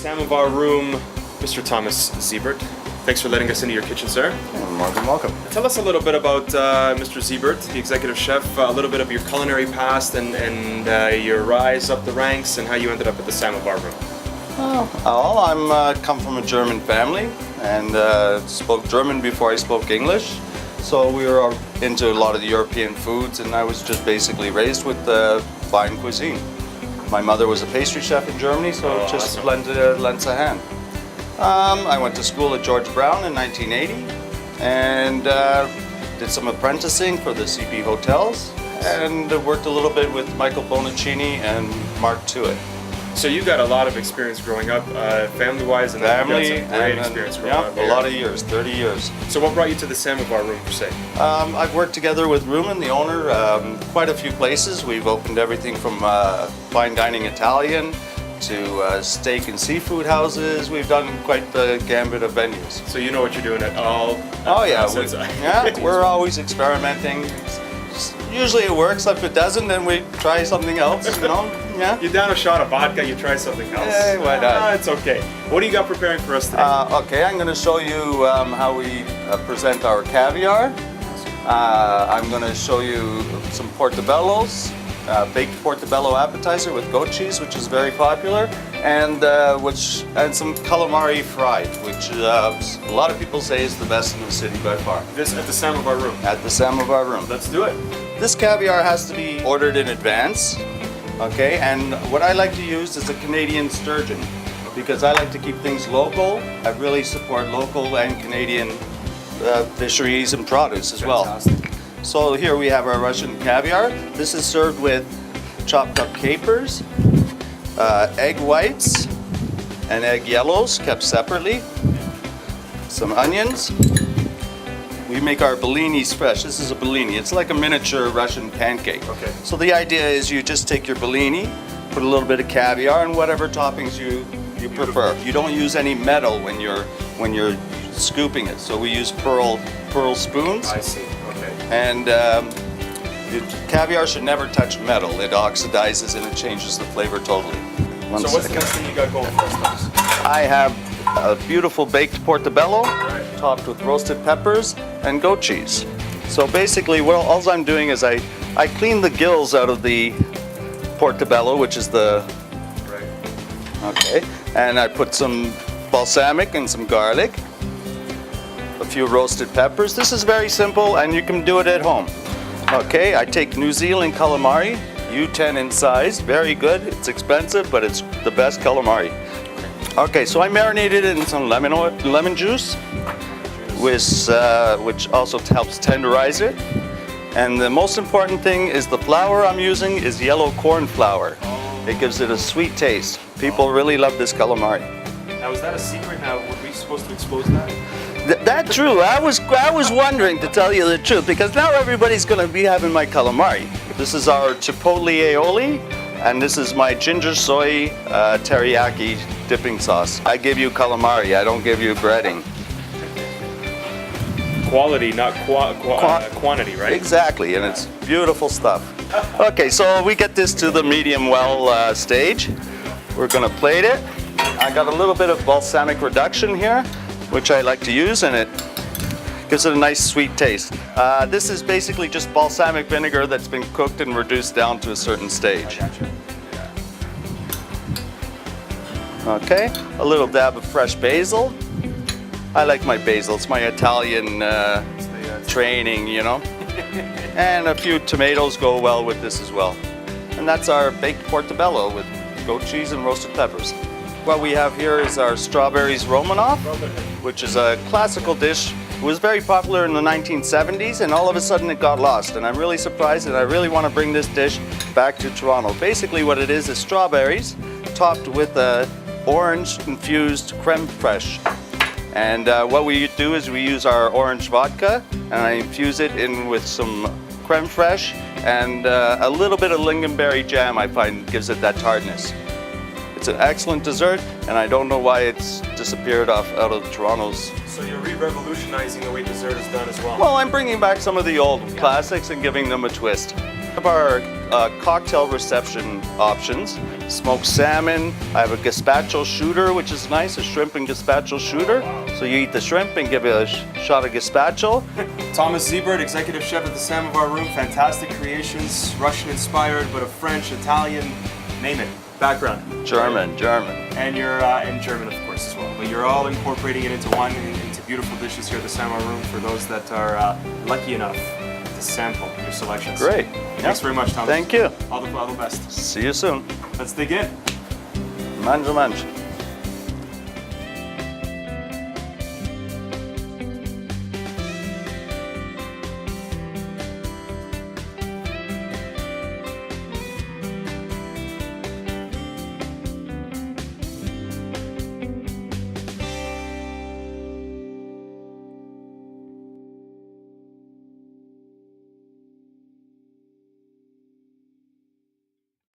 Savomar room, Mr. Thomas Siebert. Thanks for letting us into your kitchen, sir. You're more than welcome. Tell us a little bit about Mr. Siebert, the executive chef, a little bit of your culinary past and your rise up the ranks and how you ended up at the Savomar room. Well, I'm come from a German family and spoke German before I spoke English. So we were into a lot of the European foods, and I was just basically raised with fine cuisine. My mother was a pastry chef in Germany, so it just lends a hand. I went to school at George Brown in 1980 and did some apprenticing for the CP hotels and worked a little bit with Michael Bonaccini and Mark Tuitt. So you got a lot of experience growing up, family-wise, and Family, you got some great experience growing up. A lot of years, 30 years. So what brought you to the Savomar room, per se? I've worked together with Ruben, the owner, quite a few places. We've opened everything from fine dining Italian to steak and seafood houses. We've done quite the gambit of venues. So you know what you're doing at all? Oh yeah, we're always experimenting. Usually it works. If it doesn't, then we try something else, you know? Yeah. You down a shot of vodka, you try something else. Hey, why not? It's okay. What do you got preparing for us today? Okay, I'm going to show you how we present our caviar. I'm going to show you some portobellos, baked portobello appetizer with goat cheese, which is very popular, and some calamari fried, which a lot of people say is the best in the city by far. This at the Savomar room? At the Savomar room. Let's do it. This caviar has to be ordered in advance, okay? And what I like to use is a Canadian sturgeon because I like to keep things local. I really support local and Canadian fisheries and produce as well. Fantastic. So here we have our Russian caviar. This is served with chopped up capers, egg whites, and egg yellows kept separately, some onions. We make our bellinis fresh. This is a bellini. It's like a miniature Russian pancake. Okay. So the idea is you just take your bellini, put a little bit of caviar, and whatever toppings you prefer. You don't use any metal when you're scooping it. So we use pearl spoons. I see. Okay. And the caviar should never touch metal. It oxidizes and it changes the flavor totally. So what's the kind of thing you got going for us, Thomas? I have a beautiful baked portobello topped with roasted peppers and goat cheese. So basically, all I'm doing is I clean the gills out of the portobello, which is the... Okay. And I put some balsamic and some garlic, a few roasted peppers. This is very simple and you can do it at home. Okay, I take New Zealand calamari, U10 in size, very good. It's expensive, but it's the best calamari. Okay, so I marinated it in some lemon juice, which also helps tenderize it. And the most important thing is the flour I'm using is yellow corn flour. It gives it a sweet taste. People really love this calamari. Now, is that a secret? Now, were we supposed to expose that? That's true. I was wondering, to tell you the truth, because now everybody's going to be having my calamari. This is our chipotle aioli, and this is my ginger soy teriyaki dipping sauce. I give you calamari. I don't give you breading. Quality, not quantity, right? Exactly, and it's beautiful stuff. Okay, so we get this to the medium well stage. We're going to plate it. I got a little bit of balsamic reduction here, which I like to use, and it gives it a nice sweet taste. This is basically just balsamic vinegar that's been cooked and reduced down to a certain stage. Okay, a little dab of fresh basil. I like my basil. It's my Italian training, you know. And a few tomatoes go well with this as well. And that's our baked portobello with goat cheese and roasted peppers. What we have here is our strawberries Romanoff, which is a classical dish. It was very popular in the 1970s, and all of a sudden it got lost. And I'm really surprised, and I really want to bring this dish back to Toronto. Basically what it is strawberries topped with orange-infused creme fraiche. And what we do is we use our orange vodka, and I infuse it in with some creme fraiche and a little bit of lingonberry jam. I find gives it that tartness. It's an excellent dessert, and I don't know why it's disappeared out of Toronto's. So you're re-revolutionizing the way dessert is done as well? Well, I'm bringing back some of the old classics and giving them a twist. Of our cocktail reception options, smoked salmon. I have a gazpacho shooter, which is nice, a shrimp and gazpacho shooter. So you eat the shrimp and give it a shot of gazpacho. Thomas Siebert, executive chef at the Savomar Room. Fantastic creations, Russian inspired, but a French, Italian, name it, background. German. And you're in German, of course, as well. But you're all incorporating it into into beautiful dishes here at the Savomar Room for those that are lucky enough to sample your selections. Great. Thanks very much, Thomas. Thank you. All the best. See you soon. Let's dig in. Mangia.